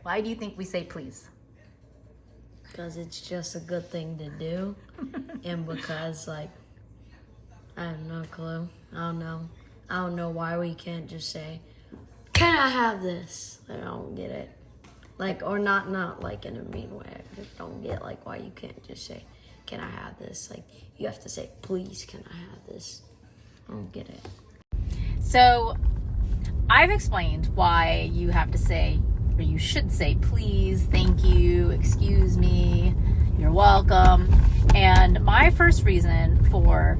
Why do you think we say please? Because it's just a good thing to do. And because, like, I have no clue. I don't know. I don't know why we can't just say, can I have this? I don't get it. Like, or not like in a mean way. I just don't get, like, why you can't just say, can I have this? Like, you have to say, please, can I have this? I don't get it. So I've explained why you have to say, or you should say, please, thank you, excuse me, you're welcome. And my first reason for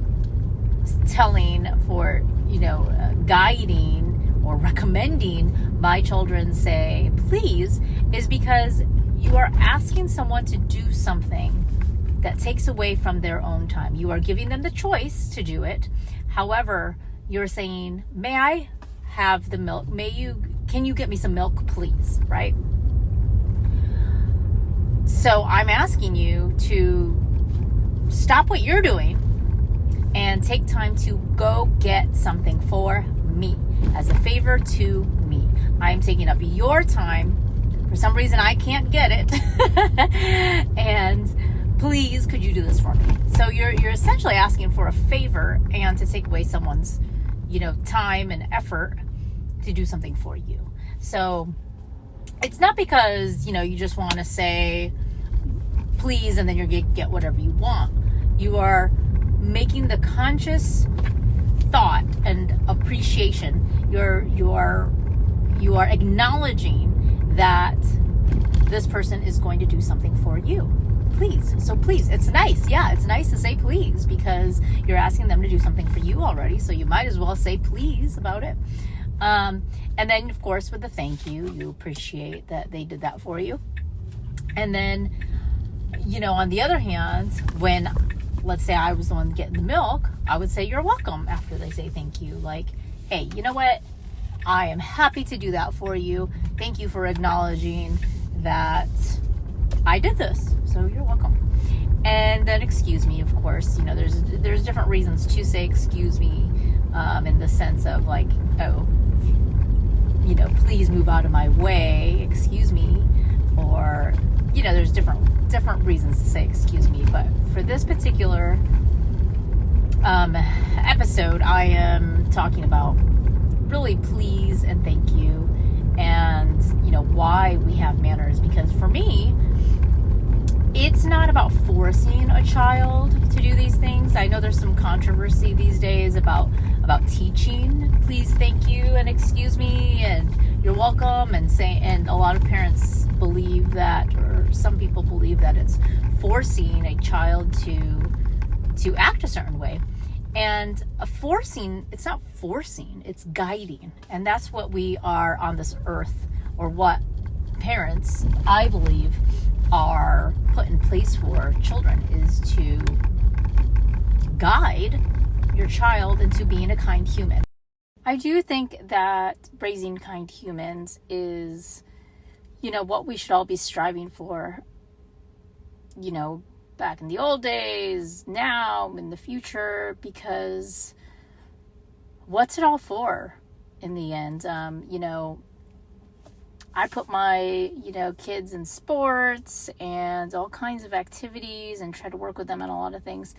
guiding or recommending my children say please is because you are asking someone to do something that takes away from their own time. You are giving them the choice to do it. However, you're saying, may I have the milk? Can you get me some milk, please? Right? So I'm asking you to stop what you're doing and take time to go get something for me as a favor to me. I'm taking up your time. For some reason, I can't get it. And please, could you do this for me? So you're essentially asking for a favor and to take away someone's, time and effort to do something for you. So it's not because, you just want to say please and then you're going to get whatever you want. You are making the conscious thought and appreciation. You are acknowledging that this person is going to do something for you. Please. So please, it's nice. Yeah, it's nice to say please because you're asking them to do something for you already. So you might as well say please about it. And then, of course, with the thank you, you appreciate that they did that for you. And then, on the other hand, when, let's say I was the one getting the milk, I would say you're welcome after they say thank you. Like, hey, you know what? I am happy to do that for you. Thank you for acknowledging that I did this. So you're welcome. And then excuse me, of course. There's different reasons to say excuse me, in the sense of like, oh, please move out of my way, excuse me. Or, there's different reasons to say excuse me. But for this particular episode, I am talking about really please and thank you, and why we have manners. Because for me, it's not about forcing a child to do these things. I know there's some controversy these days about teaching please, thank you, and excuse me, and you're welcome, and a lot of parents believe that, or some people believe that it's forcing a child to act a certain way. And it's not forcing, it's guiding. And that's what we are on this earth, or what parents, I believe, are put in place for children, is to guide your child into being a kind human. I do think that raising kind humans is, what we should all be striving for, back in the old days, now, in the future, because what's it all for in the end? I put my, kids in sports and all kinds of activities and try to work with them on a lot of things.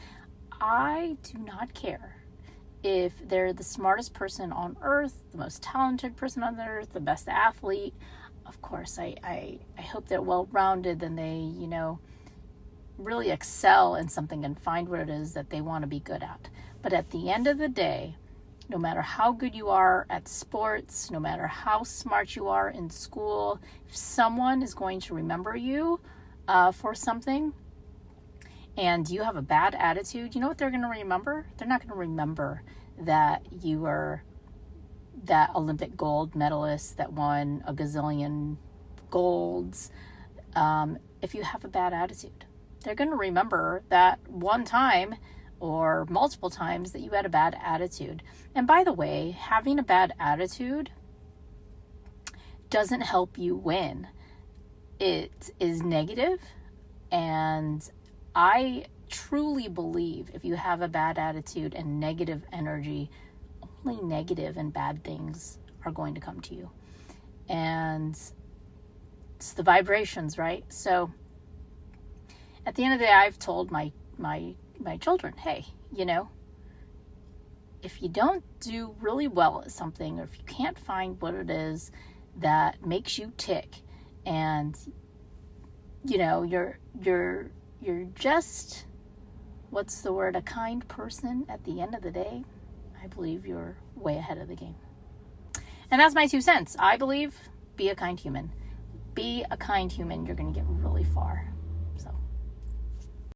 I do not care if they're the smartest person on earth, the most talented person on earth, the best athlete. Of course, I hope they're well-rounded and they, really excel in something and find what it is that they want to be good at. But at the end of the day, no matter how good you are at sports, no matter how smart you are in school, if someone is going to remember you for something and you have a bad attitude, you know what they're going to remember? They're not going to remember that you were that Olympic gold medalist that won a gazillion golds. If you have a bad attitude, they're going to remember that one time or multiple times that you had a bad attitude. And by the way, having a bad attitude doesn't help you win. It is negative, and I truly believe if you have a bad attitude and negative energy, only negative and bad things are going to come to you. And it's the vibrations, right? So at the end of the day, I've told my children, hey, if you don't do really well at something, or if you can't find what it is that makes you tick, and you're just, what's the word, a kind person, at the end of the day, I believe you're way ahead of the game. And that's my 2 cents. I believe, be a kind human. Be a kind human. You're going to get really far.